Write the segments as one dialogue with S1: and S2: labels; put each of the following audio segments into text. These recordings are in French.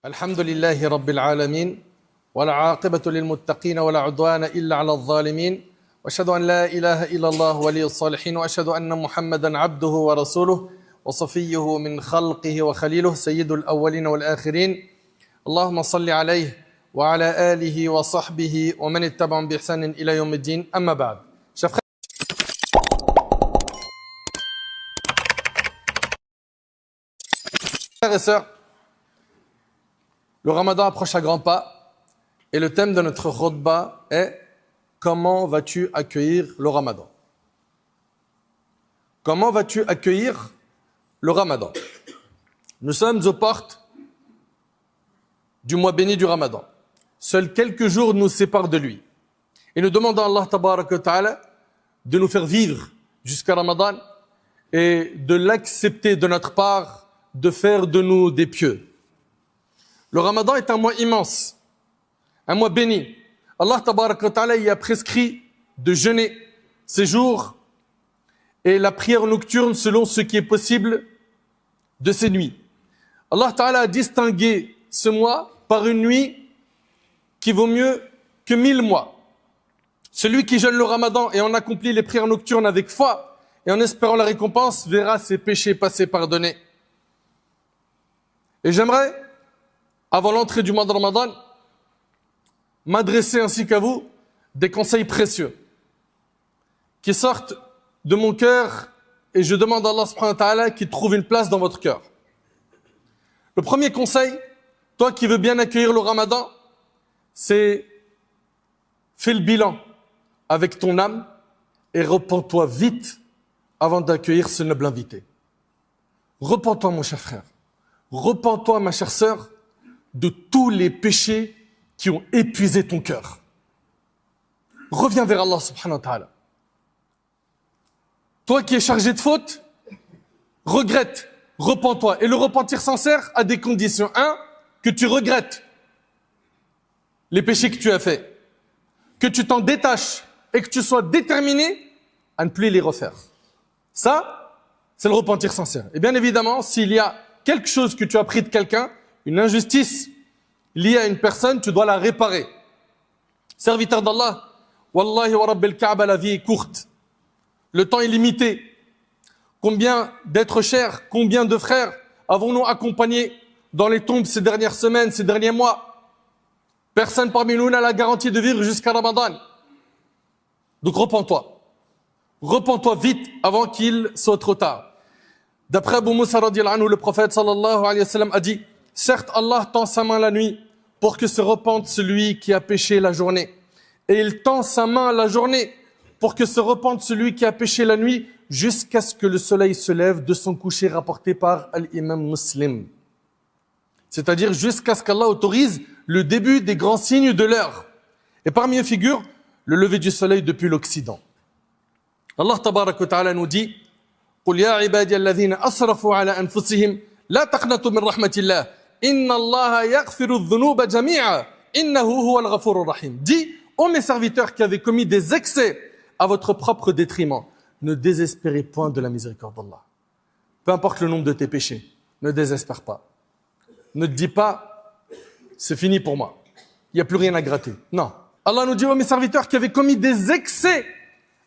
S1: الحمد لله رب العالمين والعاقبة للمتقين ولا عدوان إلا على الظالمين وأشهد أن لا إله إلا الله ولي الصالحين وأشهد أن محمدا عبده ورسوله وصفيه من خلقه وخليله سيد الأولين والآخرين اللهم صل عليه وعلى آله وصحبه ومن اتبعهم بإحسان إلى يوم الدين أما بعد. Chers frères et sœurs, le Ramadan approche à grands pas et le thème de notre khutbah est « Comment vas-tu accueillir le Ramadan ?» Comment vas-tu accueillir le Ramadan? Nous sommes aux portes du mois béni du Ramadan. Seuls quelques jours nous séparent de lui. Et nous demandons à Allah Tabaraka wa Ta'ala de nous faire vivre jusqu'à Ramadan et de l'accepter de notre part, de faire de nous des pieux. Le Ramadan est un mois immense, un mois béni. Allah Tabaraka wa Ta'ala y a prescrit de jeûner ces jours et la prière nocturne selon ce qui est possible de ces nuits. Allah Ta'ala a distingué ce mois par une nuit qui vaut mieux que 1000 mois. Celui qui jeûne le Ramadan et en accomplit les prières nocturnes avec foi et en espérant la récompense verra ses péchés passés pardonnés. Et j'aimerais, avant l'entrée du mois de Ramadan, m'adresser ainsi qu'à vous des conseils précieux qui sortent de mon cœur et je demande à Allah subhanahu wa ta'ala qu'il trouve une place dans votre cœur. Le premier conseil, toi qui veux bien accueillir le Ramadan, c'est fais le bilan avec ton âme et repens-toi vite avant d'accueillir ce noble invité. Repens-toi mon cher frère, repens-toi ma chère sœur de tous les péchés qui ont épuisé ton cœur. Reviens vers Allah subhanahu wa ta'ala. Toi qui es chargé de fautes, regrette, repens-toi. Et le repentir sincère a des conditions. Un, que tu regrettes les péchés que tu as faits, que tu t'en détaches et que tu sois déterminé à ne plus les refaire. Ça, c'est le repentir sincère. Et bien évidemment, s'il y a quelque chose que tu as pris de quelqu'un, une injustice liée à une personne, tu dois la réparer. Serviteur d'Allah, Wallahi wa Rabbil Kaaba, la vie est courte. Le temps est limité. Combien d'êtres chers, combien de frères avons-nous accompagnés dans les tombes ces dernières semaines, ces derniers mois? Personne parmi nous n'a la garantie de vivre jusqu'à Ramadan. Donc repens-toi. Repens-toi vite avant qu'il soit trop tard. D'après Abu Moussa radiyallahu anhu, le prophète sallallahu alayhi wa sallam a dit: certes, Allah tend sa main la nuit pour que se repente celui qui a péché la journée. Et il tend sa main la journée pour que se repente celui qui a péché la nuit jusqu'à ce que le soleil se lève de son coucher, rapporté par l'imam Muslim. C'est-à-dire jusqu'à ce qu'Allah autorise le début des grands signes de l'heure. Et parmi eux figure le lever du soleil depuis l'Occident. Allah Tabaraka wa Ta'ala nous dit: قل يا عبادي الذين أسرفوا على أنفسهم لا تقنطوا من رحمة الله إن الله يغفر الذنوب جميعا إنه هو الغفور الرحيم. Dis, ô mes serviteurs qui avez commis des excès à votre propre détriment, ne désespérez point de la miséricorde d'Allah. Peu importe le nombre de tes péchés, ne désespère pas. Ne te dis pas, c'est fini pour moi, il n'y a plus rien à gratter. Non. Allah nous dit, ô mes serviteurs qui avez commis des excès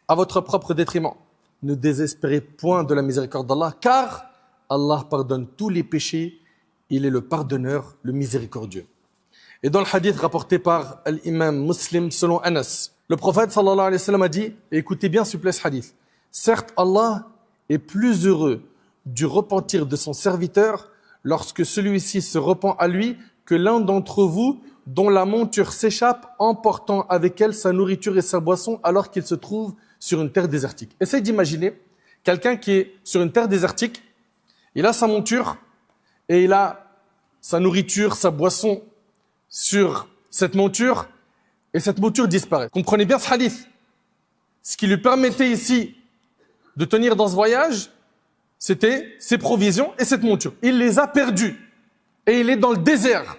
S1: à votre propre détriment, ne désespérez point de la miséricorde d'Allah, car Allah pardonne tous les péchés, il est le pardonneur, le miséricordieux. Et dans le hadith rapporté par l'imam Muslim selon Anas, le prophète sallallahu alayhi wa sallam a dit, et écoutez bien s'il vous plaît ce hadith, certes Allah est plus heureux du repentir de son serviteur lorsque celui-ci se repent à lui que l'un d'entre vous dont la monture s'échappe emportant avec elle sa nourriture et sa boisson alors qu'il se trouve sur une terre désertique. Essaye d'imaginer quelqu'un qui est sur une terre désertique, il a sa monture et il a sa nourriture, sa boisson sur cette monture et cette monture disparaît. Comprenez bien ce hadith. Ce qui lui permettait ici de tenir dans ce voyage, c'était ses provisions et cette monture. Il les a perdues et il est dans le désert.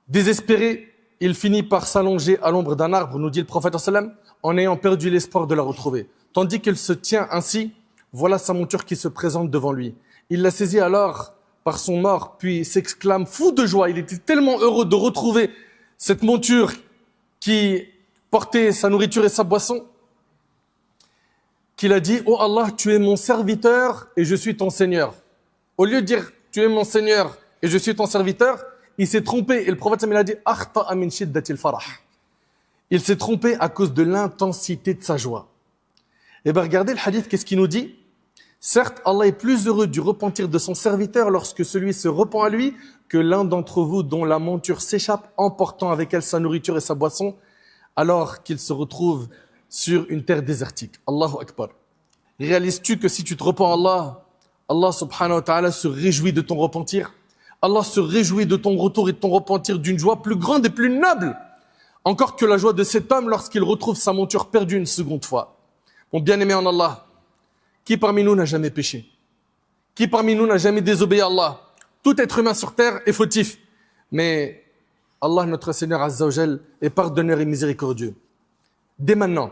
S1: Désespéré, il finit par s'allonger à l'ombre d'un arbre, nous dit le prophète sallam, en ayant perdu l'espoir de la retrouver. Tandis qu'il se tient ainsi, voilà sa monture qui se présente devant lui. Il la saisit alors par son mort, puis s'exclame fou de joie. Il était tellement heureux de retrouver cette monture qui portait sa nourriture et sa boisson, qu'il a dit « Oh Allah, tu es mon serviteur et je suis ton Seigneur ». Au lieu de dire « Tu es mon Seigneur et je suis ton serviteur », il s'est trompé. Et le prophète il a dit « Akhta'a min shiddatil farah ». Il s'est trompé à cause de l'intensité de sa joie. Et bien regardez le hadith, qu'est-ce qu'il nous dit? Certes, Allah est plus heureux du repentir de son serviteur lorsque celui se repent à lui que l'un d'entre vous dont la monture s'échappe emportant avec elle sa nourriture et sa boisson alors qu'il se retrouve sur une terre désertique. Allahu Akbar. Réalises-tu que si tu te repens à Allah, Allah subhanahu wa ta'ala se réjouit de ton repentir? Allah se réjouit de ton retour et de ton repentir d'une joie plus grande et plus noble encore que la joie de cet homme lorsqu'il retrouve sa monture perdue une seconde fois. Mon bien-aimé en Allah, qui parmi nous n'a jamais péché? Qui parmi nous n'a jamais désobéi à Allah? Tout être humain sur terre est fautif. Mais Allah, notre Seigneur Azza wa Jal, est pardonneur et miséricordieux. Dès maintenant,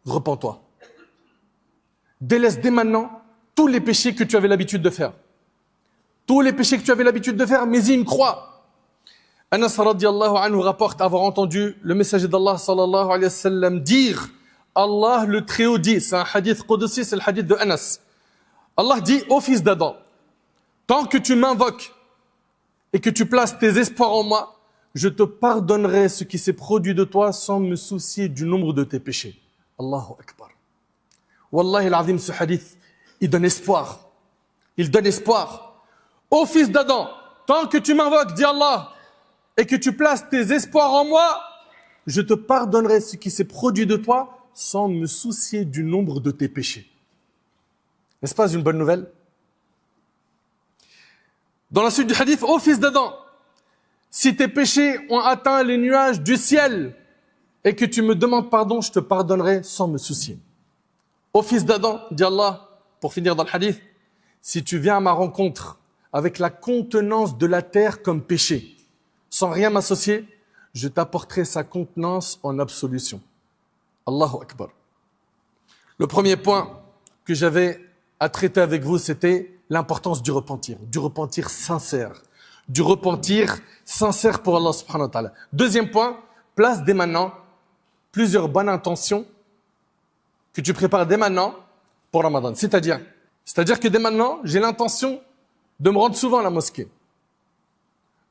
S1: repens-toi. Délaisse dès maintenant tous les péchés que tu avais l'habitude de faire. Tous les péchés que tu avais l'habitude de faire, mets-y une croix. Anas radiallahu anhu rapporte avoir entendu le messager d'Allah sallallahu alayhi wa sallam dire Allah le Très-Haut dit, c'est un hadith qudsi, c'est le hadith de Anas. Allah dit ô fils d'Adam, tant que tu m'invoques et que tu places tes espoirs en moi, je te pardonnerai ce qui s'est produit de toi sans me soucier du nombre de tes péchés. Allahu Akbar. Wallahi al-azim, ce hadith, il donne espoir. Il donne espoir. Ô fils d'Adam, tant que tu m'invoques, dit Allah, et que tu places tes espoirs en moi, je te pardonnerai ce qui s'est produit de toi sans me soucier du nombre de tes péchés. N'est-ce pas une bonne nouvelle? Dans la suite du hadith, ô fils d'Adam, si tes péchés ont atteint les nuages du ciel et que tu me demandes pardon, je te pardonnerai sans me soucier. Ô fils d'Adam, dit Allah, pour finir dans le hadith, si tu viens à ma rencontre avec la contenance de la terre comme péché, sans rien m'associer, je t'apporterai sa contenance en absolution. Allahu Akbar. Le premier point que j'avais à traiter avec vous, c'était l'importance du repentir sincère. Du repentir sincère pour Allah subhanahu wa ta'ala. Deuxième point, place dès maintenant plusieurs bonnes intentions que tu prépares dès maintenant pour Ramadan. C'est-à-dire que dès maintenant, j'ai l'intention de me rendre souvent à la mosquée,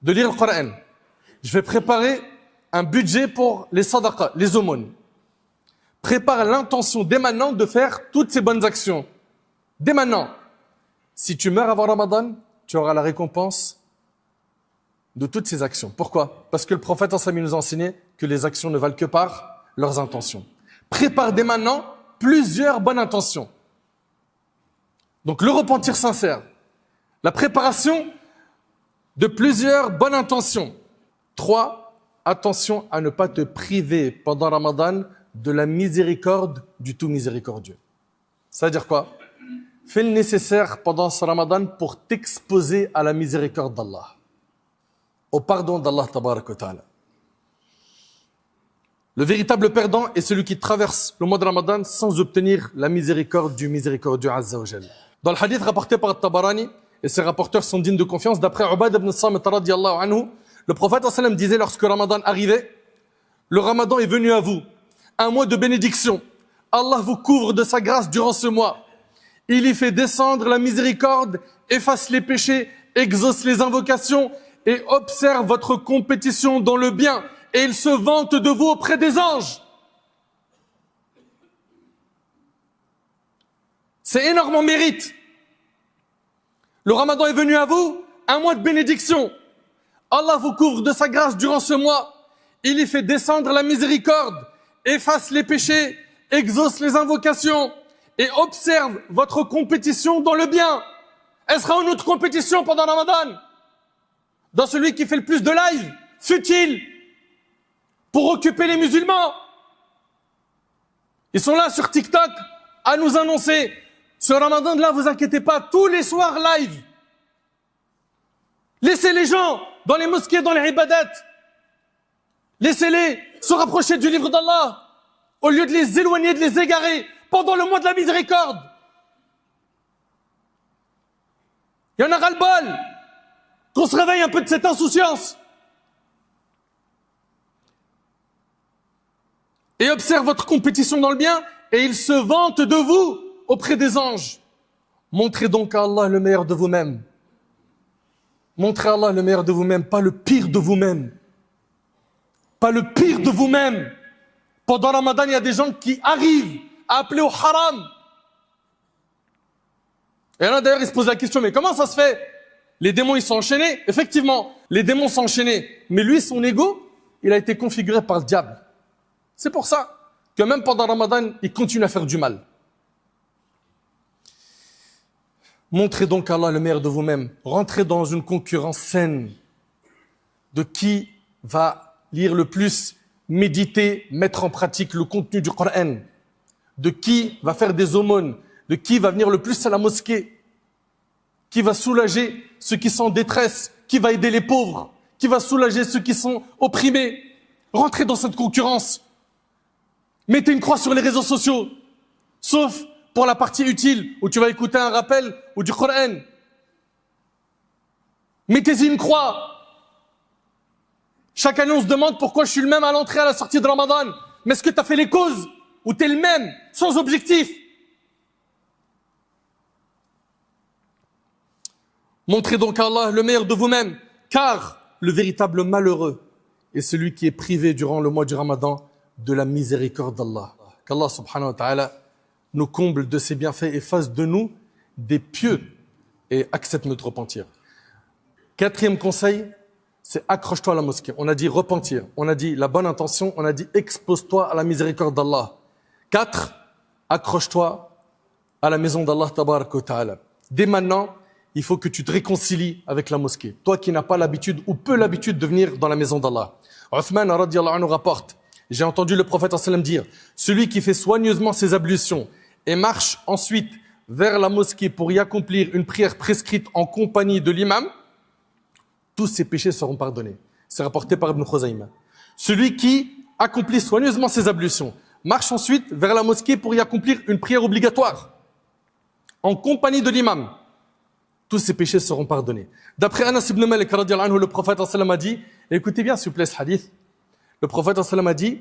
S1: de lire le Coran. Je vais préparer un budget pour les sadaqas, les aumônes. Prépare l'intention dès maintenant de faire toutes ces bonnes actions. Dès maintenant. Si tu meurs avant Ramadan, tu auras la récompense de toutes ces actions. Pourquoi? Parce que le prophète nous a enseigné que les actions ne valent que par leurs intentions. Prépare dès maintenant plusieurs bonnes intentions. Donc le repentir sincère, la préparation de plusieurs bonnes intentions. 3, attention à ne pas te priver pendant Ramadan de la miséricorde du tout miséricordieux. Ça veut dire quoi? Fais le nécessaire pendant ce Ramadan pour t'exposer à la miséricorde d'Allah, au pardon d'Allah tabarak wa ta'ala. Le véritable perdant est celui qui traverse le mois de Ramadan sans obtenir la miséricorde du miséricordieux Azza wa Jal. Dans le hadith rapporté par Tabarani, et ses rapporteurs sont dignes de confiance, d'après Ubad ibn Samit radiyallahu anhu, le prophète sallam disait lorsque Ramadan arrivait, le Ramadan est venu à vous, un mois de bénédiction. Allah vous couvre de sa grâce durant ce mois. Il y fait descendre la miséricorde, efface les péchés, exauce les invocations et observe votre compétition dans le bien. Et il se vante de vous auprès des anges. C'est énorme en mérite. Le Ramadan est venu à vous, un mois de bénédiction. Allah vous couvre de sa grâce durant ce mois. Il y fait descendre la miséricorde, efface les péchés, exauce les invocations et observe votre compétition dans le bien. Elle sera une autre compétition pendant Ramadan. Dans celui qui fait le plus de live, futile, pour occuper les musulmans. Ils sont là sur TikTok à nous annoncer ce Ramadan là, vous inquiétez pas, tous les soirs live. Laissez les gens dans les mosquées, dans les ibadat. Laissez-les se rapprocher du livre d'Allah au lieu de les éloigner, de les égarer pendant le mois de la miséricorde. Il y en a ras-le-bol. Qu'on se réveille un peu de cette insouciance. Et observe votre compétition dans le bien, et il se vante de vous auprès des anges. Montrez donc à Allah le meilleur de vous-même. Montrez à Allah le meilleur de vous-même, pas le pire de vous-même. Pas le pire de vous-même. Pendant Ramadan, il y a des gens qui arrivent à appeler au haram. Et là, d'ailleurs, ils se posent la question, mais comment ça se fait? Les démons, ils sont enchaînés. Effectivement, les démons sont enchaînés. Mais lui, son ego, il a été configuré par le diable. C'est pour ça que même pendant Ramadan, il continue à faire du mal. Montrez donc à Allah le meilleur de vous-même. Rentrez dans une concurrence saine de qui va lire le plus, méditer, mettre en pratique le contenu du Coran, de qui va faire des aumônes, de qui va venir le plus à la mosquée, qui va soulager ceux qui sont en détresse, qui va aider les pauvres, qui va soulager ceux qui sont opprimés. Rentrez dans cette concurrence. Mettez une croix sur les réseaux sociaux, sauf pour la partie utile, où tu vas écouter un rappel ou du Coran. Mettez-y une croix. Chaque année, on se demande pourquoi je suis le même à l'entrée et à la sortie de Ramadan. Mais est-ce que tu as fait les causes ou tu es le même, sans objectif? Montrez donc à Allah le meilleur de vous-même, car le véritable malheureux est celui qui est privé durant le mois du Ramadan de la miséricorde d'Allah. Qu'Allah subhanahu wa ta'ala nous comble de ses bienfaits et fasse de nous des pieux et accepte notre repentir. Quatrième conseil, c'est accroche-toi à la mosquée. On a dit repentir, on a dit la bonne intention, on a dit expose-toi à la miséricorde d'Allah. 4, accroche-toi à la maison d'Allah tabarak wa ta'ala. Dès maintenant, il faut que tu te réconcilies avec la mosquée. Toi qui n'as pas l'habitude ou peu l'habitude de venir dans la maison d'Allah. Uthman radiyallahu anhu rapporte, j'ai entendu le prophète sallam dire, celui qui fait soigneusement ses ablutions et marche ensuite vers la mosquée pour y accomplir une prière prescrite en compagnie de l'imam, tous ses péchés seront pardonnés. C'est rapporté par Ibn Khuzayma. Celui qui accomplit soigneusement ses ablutions, marche ensuite vers la mosquée pour y accomplir une prière obligatoire en compagnie de l'imam, tous ses péchés seront pardonnés. D'après Anas ibn Malik, le prophète sallam a dit, écoutez bien s'il vous plaît ce hadith, le prophète sallam a dit,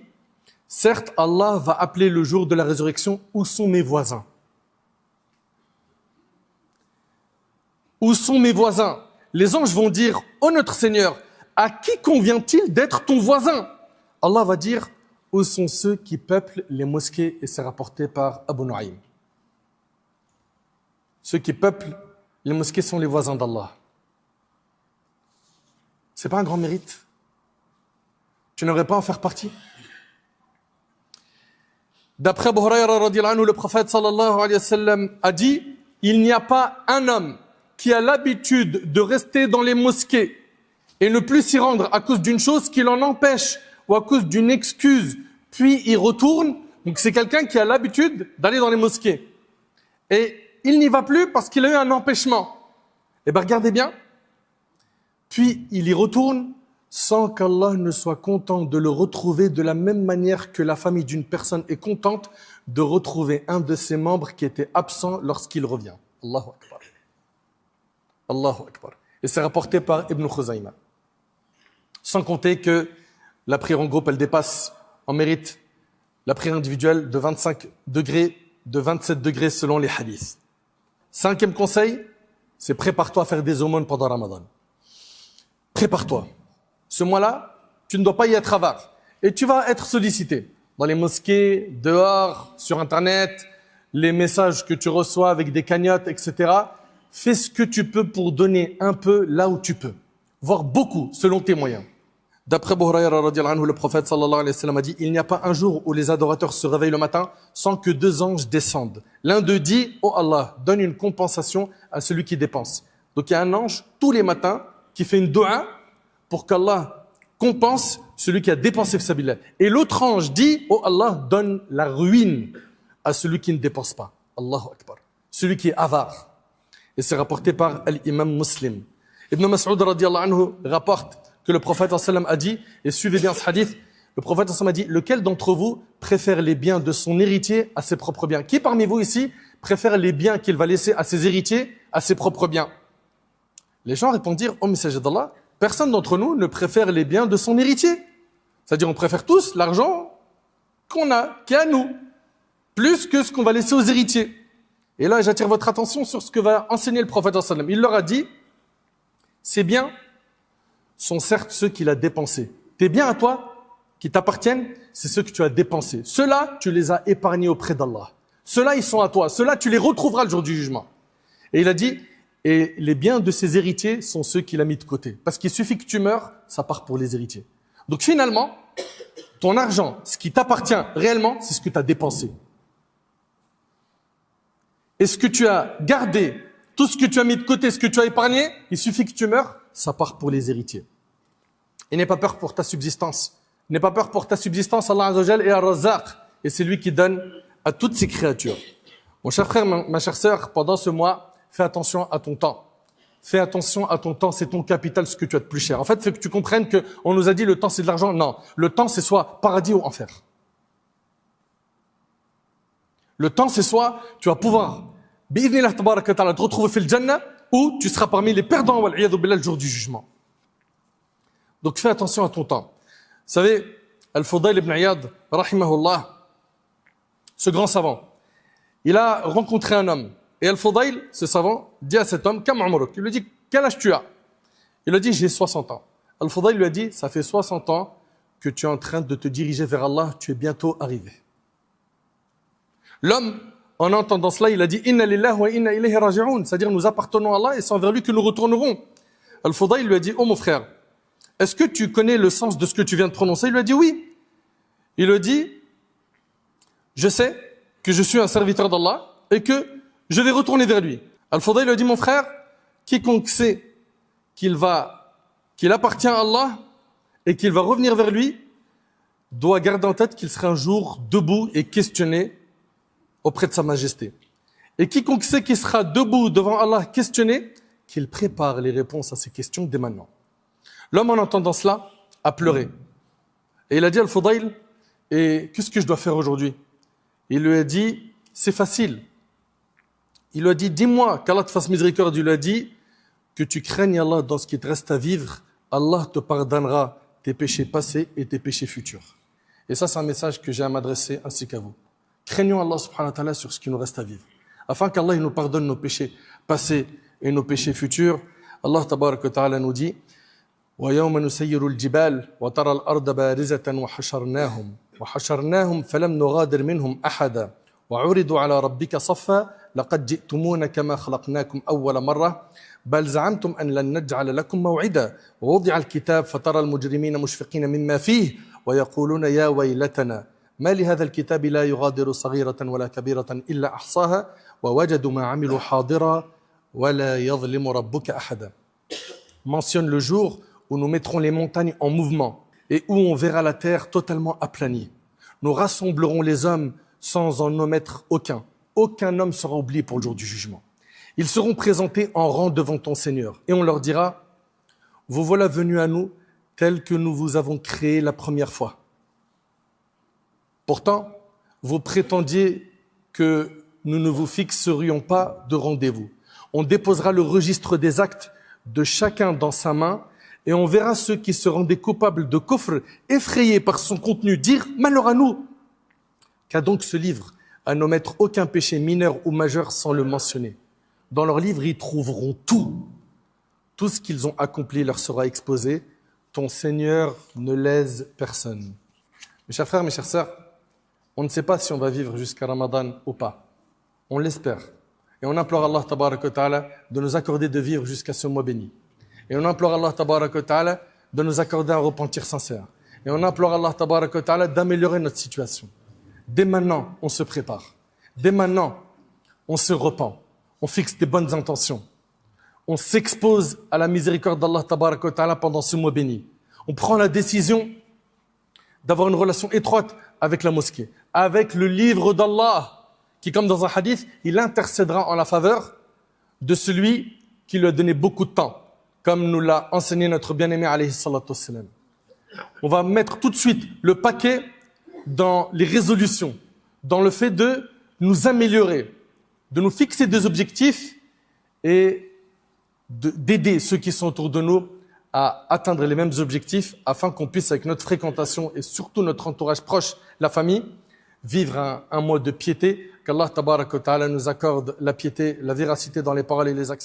S1: certes Allah va appeler le jour de la résurrection, où sont mes voisins? Où sont mes voisins? Les anges vont dire, ô notre Seigneur, à qui convient-il d'être ton voisin? Allah va dire, où sont ceux qui peuplent les mosquées? Et c'est rapporté par Abu Nu'aym. Ceux qui peuplent les mosquées sont les voisins d'Allah. C'est pas un grand mérite? Tu n'aurais pas à en faire partie? D'après Abu Hurayra radiyallahu anhu, le prophète sallallahu alayhi wa sallam a dit, il n'y a pas un homme qui a l'habitude de rester dans les mosquées et ne plus s'y rendre à cause d'une chose qui l'en empêche ou à cause d'une excuse, puis il retourne. Donc c'est quelqu'un qui a l'habitude d'aller dans les mosquées. Et il n'y va plus parce qu'il a eu un empêchement. Eh bien regardez bien. Puis il y retourne sans qu'Allah ne soit content de le retrouver de la même manière que la famille d'une personne est contente de retrouver un de ses membres qui était absent lorsqu'il revient. Allahu Akbar. Allahu Akbar. Et c'est rapporté par Ibn Khuzayma. Sans compter que la prière en groupe, elle dépasse en mérite la prière individuelle de 25 degrés, de 27 degrés selon les hadiths. 5e conseil, c'est prépare-toi à faire des aumônes pendant Ramadan. Prépare-toi. Ce mois-là, tu ne dois pas y être avare. Et tu vas être sollicité dans les mosquées, dehors, sur Internet, les messages que tu reçois avec des cagnottes, etc. Fais ce que tu peux pour donner un peu là où tu peux, voire beaucoup selon tes moyens. D'après Abu Hurayra radiyallahu anhu, le prophète sallallahu alayhi wa sallam a dit, il n'y a pas un jour où les adorateurs se réveillent le matin sans que 2 anges descendent. L'un d'eux dit, oh Allah, donne une compensation à celui qui dépense. Donc il y a un ange tous les matins qui fait une dua pour qu'Allah compense celui qui a dépensé fi sabilillah. Et l'autre ange dit, oh Allah, donne la ruine à celui qui ne dépense pas. Allahu Akbar. Celui qui est avare. Et c'est rapporté par l'imam Muslim. Ibn Mas'ud radiyallahu anhu rapporte que le prophète sallam a dit, et suivez bien ce hadith, le prophète sallam a dit, lequel d'entre vous préfère les biens de son héritier à ses propres biens? Qui parmi vous ici préfère les biens qu'il va laisser à ses héritiers à ses propres biens? Les gens répondirent, ô messager d'Allah, personne d'entre nous ne préfère les biens de son héritier. C'est-à-dire, on préfère tous l'argent qu'on a, qui est à nous, plus que ce qu'on va laisser aux héritiers. Et là, j'attire votre attention sur ce que va enseigner le prophète sallallahu alayhi wa sallam. Il leur a dit, ces biens sont certes ceux qu'il a dépensés. Tes biens à toi, qui t'appartiennent, c'est ceux que tu as dépensés. Ceux-là, tu les as épargnés auprès d'Allah. Ceux-là, ils sont à toi. Ceux-là, tu les retrouveras le jour du jugement. Et il a dit, et les biens de ses héritiers sont ceux qu'il a mis de côté. Parce qu'il suffit que tu meurs, ça part pour les héritiers. Donc finalement, ton argent, ce qui t'appartient réellement, c'est ce que tu as dépensé. Et ce que tu as gardé, tout ce que tu as mis de côté, ce que tu as épargné, il suffit que tu meurs, ça part pour les héritiers. Et n'aie pas peur pour ta subsistance. N'aie pas peur pour ta subsistance, Allah Azza wa Jal est Ar-Razzaq. Et c'est lui qui donne à toutes ses créatures. Mon cher frère, ma chère sœur, pendant ce mois, fais attention à ton temps. Fais attention à ton temps, c'est ton capital, ce que tu as de plus cher. En fait, il faut que tu comprennes qu'on nous a dit le temps c'est de l'argent. Non, le temps c'est soit paradis ou enfer. Le temps c'est soit tu vas pouvoir, bi'idhnillah tabaraka ta'ala, te retrouver fil jannah, ou tu seras parmi les perdants, wal iyadhu billah, le jour du jugement. Donc fais attention à ton temps. Vous savez, Al-Fudayl ibn Iyad, rahimahullah, ce grand savant, il a rencontré un homme. Et Al-Fudayl, ce savant, dit à cet homme, Kam umruk? Il lui dit, quel âge tu as? Il lui dit, j'ai 60 ans. Al-Fudayl lui a dit, ça fait 60 ans que tu es en train de te diriger vers Allah, tu es bientôt arrivé. L'homme, en entendant cela, il a dit, Inna lillahi wa inna ilayhi raji'un, c'est-à-dire nous appartenons à Allah et c'est envers lui que nous retournerons. Al-Fudayl lui a dit, oh mon frère, est-ce que tu connais le sens de ce que tu viens de prononcer? Il lui a dit oui. Il lui a dit, je sais que je suis un serviteur d'Allah et que je vais retourner vers lui. Al-Fudayl lui a dit, mon frère, quiconque sait qu'il appartient à Allah et qu'il va revenir vers lui, doit garder en tête qu'il sera un jour debout et questionné auprès de sa majesté. Et quiconque sait qu'il sera debout devant Allah questionné, qu'il prépare les réponses à ces questions dès maintenant. L'homme, en entendant cela, a pleuré. Et il a dit à Al-Fudayl, et qu'est-ce que je dois faire aujourd'hui? Il lui a dit, c'est facile. Il lui a dit, dis-moi qu'Allah te fasse miséricorde. Il lui a dit, que tu craignes Allah dans ce qui te reste à vivre, Allah te pardonnera tes péchés passés et tes péchés futurs. Et ça, c'est un message que j'ai à m'adresser ainsi qu'à vous. Craignons Allah subhanahu wa ta'ala sur ce qui nous reste à vivre. Afin qu'Allah nous pardonne nos péchés passés et nos péchés futurs. Allah tabarak wa ta'ala nous dit, وَيَوْمَ نُسَيِّرُ الْجِبَالِ وَتَرَى الْأَرْضَ بَارِزَةً وَحَشَرْنَاهُمْ فَلَمْ نُغَادِرْ مِنْهُمْ أَحَدًا وَعُرِضُوا عَلَى رَبِّكَ صَفًّا لَقَدْ جِئْتُمُونَ كَمَا خَلَقْنَاكُمْ أَوَّلَ مَرَّةٍ بَلْ زَعَمْتُمْ أَنْ لَنْ نَجْعَلَ لَكُمْ مَوْعِدًا وَوُضِعَ الْكِتَابُ فَتَرَى الْمُجْرِمِينَ مُشْفِقِينَ مِمَّا فِيهِ وَيَقُولُونَ يَا وَيْلَتَنَا ما لهذا الكتاب لا يغادر صغيرة ولا كبيرة إلا أحصاها ووجدوا ما عملوا حاضرا ولا يظلم ربك أحدا. Mentionne le jour où nous mettrons les montagnes en mouvement et où on verra la terre totalement aplanie. Nous rassemblerons les hommes sans en omettre aucun. Aucun homme sera oublié pour le jour du jugement. Ils seront présentés en rang devant ton Seigneur et on leur dira, vous voilà venus à nous tels que nous vous avons créés la première fois. Pourtant, vous prétendiez que nous ne vous fixerions pas de rendez-vous. On déposera le registre des actes de chacun dans sa main et on verra ceux qui se rendaient coupables de kufr, effrayés par son contenu, dire « Malheur à nous !» Qu'a donc ce livre à n'omettre aucun péché mineur ou majeur sans le mentionner. Dans leur livre, ils trouveront tout. Tout ce qu'ils ont accompli leur sera exposé. Ton Seigneur ne lèse personne. Mes chers frères, mes chères sœurs, on ne sait pas si on va vivre jusqu'à Ramadan ou pas. On l'espère. Et on implore Allah tabaraka wa ta'ala de nous accorder de vivre jusqu'à ce mois béni. Et on implore Allah tabaraka wa ta'ala de nous accorder un repentir sincère. Et on implore Allah tabaraka wa ta'ala d'améliorer notre situation. Dès maintenant, on se prépare. Dès maintenant, on se repent. On fixe des bonnes intentions. On s'expose à la miséricorde d'Allah tabaraka wa ta'ala pendant ce mois béni. On prend la décision d'avoir une relation étroite avec la mosquée, avec le livre d'Allah, qui, comme dans un hadith, il intercédera en la faveur de celui qui lui a donné beaucoup de temps, comme nous l'a enseigné notre bien-aimé alayhi salatu wassalam. On va mettre tout de suite le paquet dans les résolutions, dans le fait de nous améliorer, de nous fixer des objectifs et d'aider ceux qui sont autour de nous à atteindre les mêmes objectifs afin qu'on puisse, avec notre fréquentation et surtout notre entourage proche, la famille, vivre un mois de piété, qu'Allah tabaraka wa ta'ala nous accorde la piété, la véracité dans les paroles et les actions.